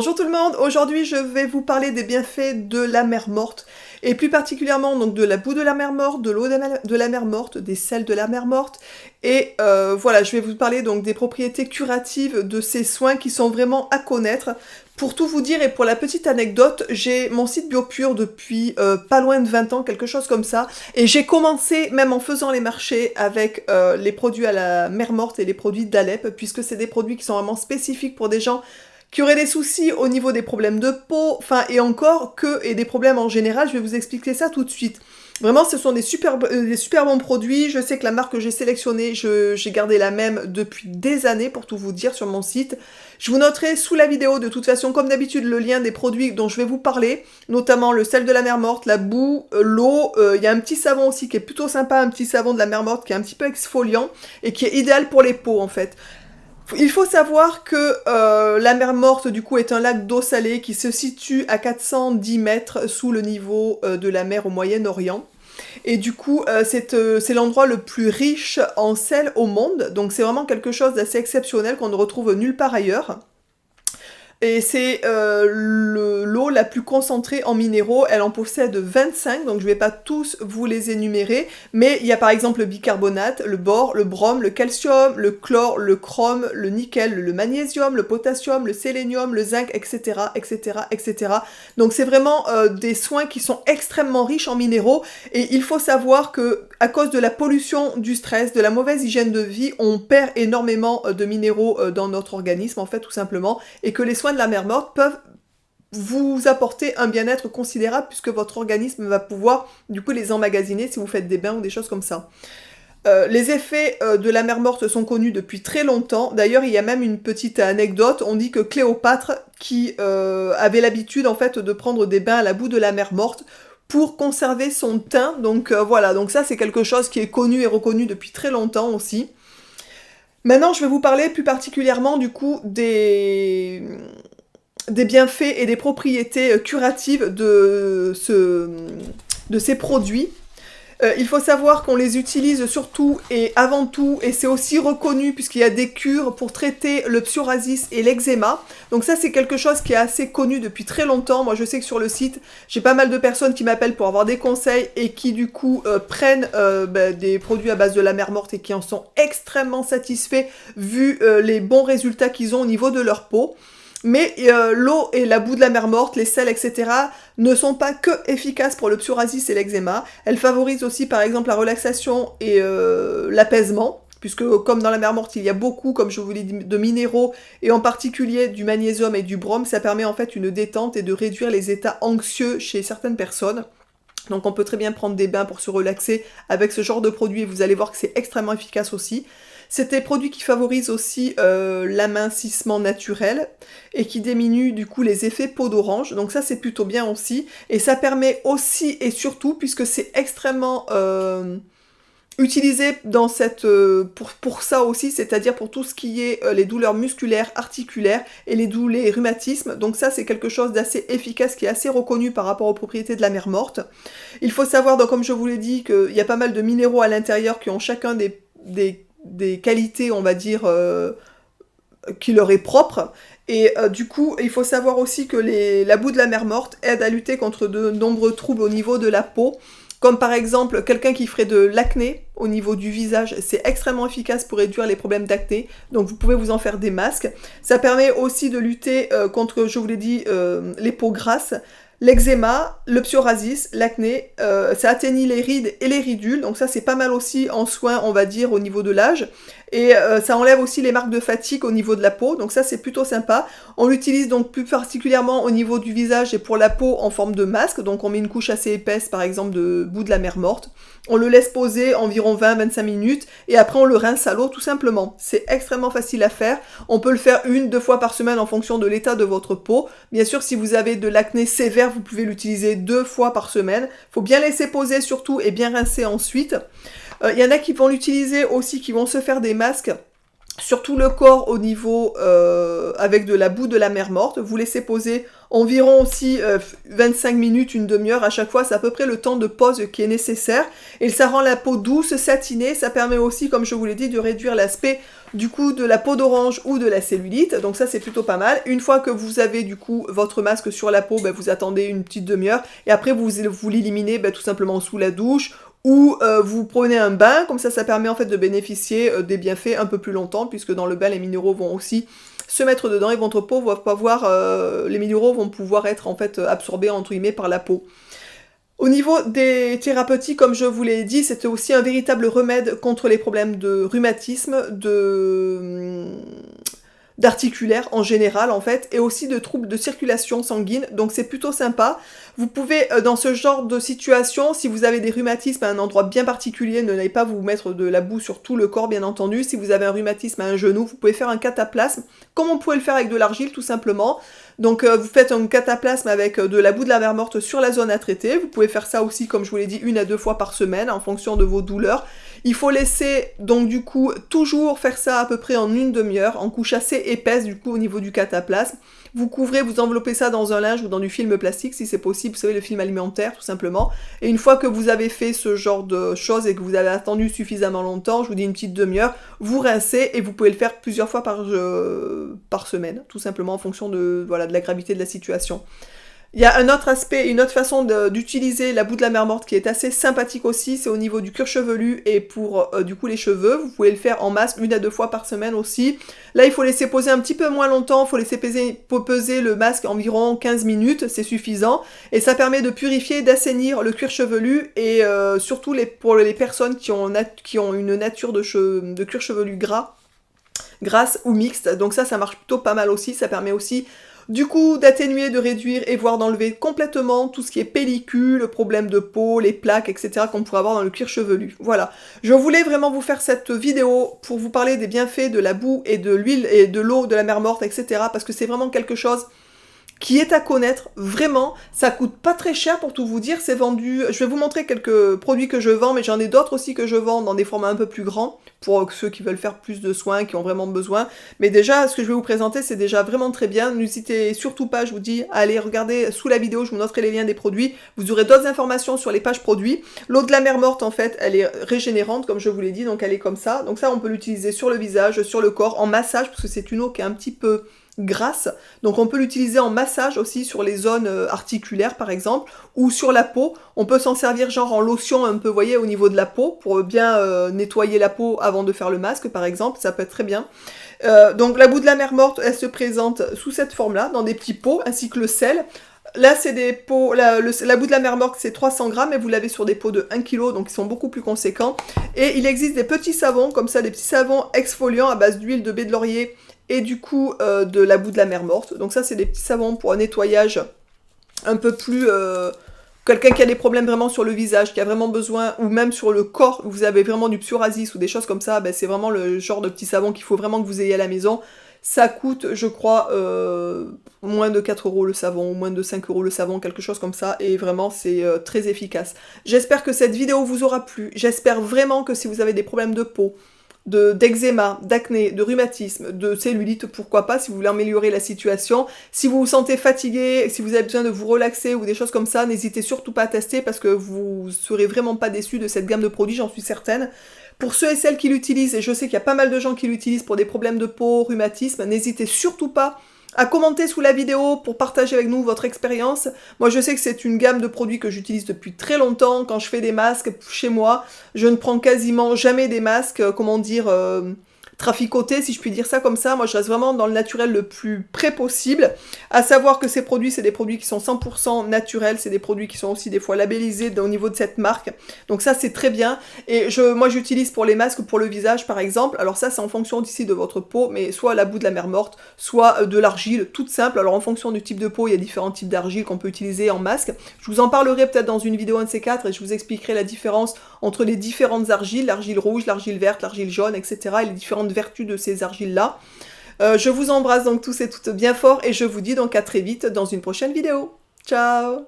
Bonjour tout le monde, aujourd'hui je vais vous parler des bienfaits de la mer morte et plus particulièrement donc de la boue de la mer morte, de l'eau de la mer morte, des sels de la mer morte et voilà, je vais vous parler donc des propriétés curatives de ces soins qui sont vraiment à connaître. Pour tout vous dire et pour la petite anecdote, j'ai mon site Biopure depuis pas loin de 20 ans, quelque chose comme ça, et j'ai commencé même en faisant les marchés avec les produits à la mer morte et les produits d'Alep, puisque c'est des produits qui sont vraiment spécifiques pour des gens qui auraient des soucis au niveau des problèmes de peau, enfin et encore et des problèmes en général, je vais vous expliquer ça tout de suite. Vraiment, ce sont des super bons produits. Je sais que la marque que j'ai sélectionnée, j'ai gardé la même depuis des années, pour tout vous dire, sur mon site. Je vous noterai sous la vidéo, de toute façon, comme d'habitude, le lien des produits dont je vais vous parler, notamment le sel de la mer morte, la boue, l'eau. Il y a un petit savon aussi qui est plutôt sympa, un petit savon de la mer morte qui est un petit peu exfoliant et qui est idéal pour les peaux, en fait. Il faut savoir que la mer morte, du coup, est un lac d'eau salée qui se situe à 410 mètres sous le niveau de la mer au Moyen-Orient. Et du coup, c'est l'endroit le plus riche en sel au monde. Donc c'est vraiment quelque chose d'assez exceptionnel qu'on ne retrouve nulle part ailleurs. Et c'est l'eau la plus concentrée en minéraux, elle en possède 25, donc je ne vais pas tous vous les énumérer, mais il y a par exemple le bicarbonate, le bore, le brome, le calcium, le chlore, le chrome, le nickel, le magnésium, le potassium, le sélénium, le zinc, etc., etc., etc. Donc c'est vraiment des soins qui sont extrêmement riches en minéraux, et il faut savoir que à cause de la pollution, du stress, de la mauvaise hygiène de vie, on perd énormément de minéraux dans notre organisme, en fait, tout simplement, et que les soins de la mer morte peuvent vous apporter un bien-être considérable puisque votre organisme va pouvoir du coup les emmagasiner si vous faites des bains ou des choses comme ça. Les effets de la mer morte sont connus depuis très longtemps. D'ailleurs, il y a même une petite anecdote. On dit que Cléopâtre, qui avait l'habitude en fait de prendre des bains à la boue de la mer morte pour conserver son teint. Donc voilà, donc ça c'est quelque chose qui est connu et reconnu depuis très longtemps aussi. Maintenant, je vais vous parler plus particulièrement du coup des bienfaits et des propriétés curatives de ces produits. Il faut savoir qu'on les utilise surtout et avant tout, et c'est aussi reconnu puisqu'il y a des cures pour traiter le psoriasis et l'eczéma. Donc ça c'est quelque chose qui est assez connu depuis très longtemps. Moi je sais que sur le site, j'ai pas mal de personnes qui m'appellent pour avoir des conseils et qui du coup prennent des produits à base de la mer morte et qui en sont extrêmement satisfaits vu les bons résultats qu'ils ont au niveau de leur peau. Mais l'eau et la boue de la mer morte, les sels, etc. ne sont pas que efficaces pour le psoriasis et l'eczéma. Elles favorisent aussi par exemple la relaxation et l'apaisement, puisque comme dans la mer morte il y a beaucoup, comme je vous l'ai dit, de minéraux, et en particulier du magnésium et du brome, ça permet en fait une détente et de réduire les états anxieux chez certaines personnes. Donc on peut très bien prendre des bains pour se relaxer avec ce genre de produit et vous allez voir que c'est extrêmement efficace aussi. C'est des produits qui favorisent aussi l'amincissement naturel et qui diminuent du coup les effets peau d'orange. Donc ça c'est plutôt bien aussi. Et ça permet aussi et surtout, puisque c'est extrêmement utilisé dans pour ça aussi, c'est-à-dire pour tout ce qui est les douleurs musculaires, articulaires et les rhumatismes. Donc ça c'est quelque chose d'assez efficace qui est assez reconnu par rapport aux propriétés de la mer morte. Il faut savoir, donc, comme je vous l'ai dit, qu'il y a pas mal de minéraux à l'intérieur qui ont chacun des qualités, on va dire, qui leur est propre. Et du coup, il faut savoir aussi que la boue de la mer morte aide à lutter contre de nombreux troubles au niveau de la peau, comme par exemple quelqu'un qui ferait de l'acné au niveau du visage. C'est extrêmement efficace pour réduire les problèmes d'acné, donc vous pouvez vous en faire des masques. Ça permet aussi de lutter contre, je vous l'ai dit, les peaux grasses, l'eczéma, le psoriasis, l'acné, ça atténue les rides et les ridules, donc ça c'est pas mal aussi en soins, on va dire, au niveau de l'âge. Et ça enlève aussi les marques de fatigue au niveau de la peau, donc ça c'est plutôt sympa. On l'utilise donc plus particulièrement au niveau du visage et pour la peau en forme de masque, donc on met une couche assez épaisse par exemple de boue de la mer morte. On le laisse poser environ 20-25 minutes et après on le rince à l'eau tout simplement. C'est extrêmement facile à faire. On peut le faire 1-2 fois par semaine en fonction de l'état de votre peau. Bien sûr, si vous avez de l'acné sévère, vous pouvez l'utiliser 2 fois par semaine. Il faut bien laisser poser surtout et bien rincer ensuite. Il y en a qui vont l'utiliser aussi, qui vont se faire des masques sur tout le corps au niveau avec de la boue de la mer morte. Vous laissez poser environ aussi 25 minutes, une demi-heure à chaque fois. C'est à peu près le temps de pause qui est nécessaire. Et ça rend la peau douce, satinée. Ça permet aussi, comme je vous l'ai dit, de réduire l'aspect du coup de la peau d'orange ou de la cellulite. Donc ça, c'est plutôt pas mal. Une fois que vous avez du coup votre masque sur la peau, ben, vous attendez une petite demi-heure. Et après, vous l'éliminez ben, tout simplement sous la douche ou vous prenez un bain, comme ça permet en fait de bénéficier des bienfaits un peu plus longtemps, puisque dans le bain les minéraux vont aussi se mettre dedans et votre peau va pas voir, les minéraux vont pouvoir être en fait absorbés entre guillemets par la peau. Au niveau des thérapeutiques, comme je vous l'ai dit, c'était aussi un véritable remède contre les problèmes de rhumatisme, d'articulaire en général en fait, et aussi de troubles de circulation sanguine, donc c'est plutôt sympa. Vous pouvez, dans ce genre de situation, si vous avez des rhumatismes à un endroit bien particulier, ne n'allez pas vous mettre de la boue sur tout le corps bien entendu. Si vous avez un rhumatisme à un genou, vous pouvez faire un cataplasme, comme on pourrait le faire avec de l'argile tout simplement. Donc vous faites un cataplasme avec de la boue de la mer morte sur la zone à traiter. Vous pouvez faire ça aussi, comme je vous l'ai dit, 1 à 2 fois par semaine en fonction de vos douleurs. Il faut laisser donc du coup toujours faire ça à peu près en une demi-heure, en couche assez épaisse du coup au niveau du cataplasme. Vous couvrez, vous enveloppez ça dans un linge ou dans du film plastique si c'est possible, vous savez le film alimentaire tout simplement. Et une fois que vous avez fait ce genre de choses et que vous avez attendu suffisamment longtemps, je vous dis une petite demi-heure, vous rincez et vous pouvez le faire plusieurs fois par semaine, tout simplement en fonction de, voilà, de la gravité de la situation. Il y a un autre aspect, une autre façon d'utiliser la boue de la mer morte qui est assez sympathique aussi, c'est au niveau du cuir chevelu et pour du coup les cheveux. Vous pouvez le faire en masse 1 à 2 fois par semaine aussi. Là il faut laisser poser un petit peu moins longtemps, il faut laisser peser le masque environ 15 minutes, c'est suffisant. Et ça permet de purifier et d'assainir le cuir chevelu et surtout pour les personnes qui ont une nature de cuir chevelu grasse ou mixte. Donc ça marche plutôt pas mal aussi, ça permet aussi du coup d'atténuer, de réduire et voire d'enlever complètement tout ce qui est pellicule, problème de peau, les plaques, etc. qu'on pourrait avoir dans le cuir chevelu. Voilà, je voulais vraiment vous faire cette vidéo pour vous parler des bienfaits de la boue et de l'huile et de l'eau de la mer morte, etc. parce que c'est vraiment quelque chose qui est à connaître, vraiment, ça coûte pas très cher pour tout vous dire, c'est vendu, je vais vous montrer quelques produits que je vends, mais j'en ai d'autres aussi que je vends dans des formats un peu plus grands, pour ceux qui veulent faire plus de soins, qui ont vraiment besoin, mais déjà, ce que je vais vous présenter, c'est déjà vraiment très bien, n'hésitez surtout pas, je vous dis, à aller regarder sous la vidéo, je vous noterai les liens des produits, vous aurez d'autres informations sur les pages produits. L'eau de la mer morte, en fait, elle est régénérante, comme je vous l'ai dit, donc elle est comme ça, donc ça, on peut l'utiliser sur le visage, sur le corps, en massage, parce que c'est une eau qui est un petit peu grasse, donc on peut l'utiliser en massage aussi sur les zones articulaires par exemple, ou sur la peau, on peut s'en servir genre en lotion un peu, vous voyez, au niveau de la peau, pour bien nettoyer la peau avant de faire le masque par exemple, ça peut être très bien. Donc la boue de la mer morte, elle se présente sous cette forme-là, dans des petits pots, ainsi que le sel. Là, c'est des pots, la boue de la mer morte, c'est 300 grammes, et vous l'avez sur des pots de 1 kg, donc ils sont beaucoup plus conséquents. Et il existe des petits savons, comme ça, des petits savons exfoliants à base d'huile de baie de laurier, et du coup de la boue de la mer morte. Donc ça c'est des petits savons pour un nettoyage un peu plus... quelqu'un qui a des problèmes vraiment sur le visage, qui a vraiment besoin, ou même sur le corps, où vous avez vraiment du psoriasis ou des choses comme ça, ben c'est vraiment le genre de petit savon qu'il faut vraiment que vous ayez à la maison. Ça coûte, je crois, moins de 4 € le savon, moins de 5 € le savon, quelque chose comme ça, et vraiment c'est très efficace. J'espère que cette vidéo vous aura plu, j'espère vraiment que si vous avez des problèmes de peau, d'eczéma, d'acné, de rhumatisme, de cellulite, pourquoi pas, si vous voulez améliorer la situation. Si vous vous sentez fatigué, si vous avez besoin de vous relaxer ou des choses comme ça, n'hésitez surtout pas à tester parce que vous serez vraiment pas déçus de cette gamme de produits, j'en suis certaine. Pour ceux et celles qui l'utilisent, et je sais qu'il y a pas mal de gens qui l'utilisent pour des problèmes de peau, rhumatisme, n'hésitez surtout pas à commenter sous la vidéo pour partager avec nous votre expérience. Moi je sais que c'est une gamme de produits que j'utilise depuis très longtemps. Quand je fais des masques chez moi, je ne prends quasiment jamais des masques, comment dire, traficotés, si je puis dire ça comme ça. Moi je reste vraiment dans le naturel le plus près possible. À savoir que ces produits, c'est des produits qui sont 100% naturels, c'est des produits qui sont aussi des fois labellisés au niveau de cette marque. Donc ça c'est très bien. Et moi j'utilise pour les masques, pour le visage par exemple. Alors ça c'est en fonction d'ici de votre peau, mais soit la boue de la mer morte, soit de l'argile, toute simple. Alors en fonction du type de peau, il y a différents types d'argile qu'on peut utiliser en masque. Je vous en parlerai peut-être dans une vidéo un de ces quatre et je vous expliquerai la différence entre les différentes argiles, l'argile rouge, l'argile verte, l'argile jaune, etc. et les différentes vertus de ces argiles-là. Je vous embrasse donc tous et toutes bien fort et je vous dis donc à très vite dans une prochaine vidéo. Ciao!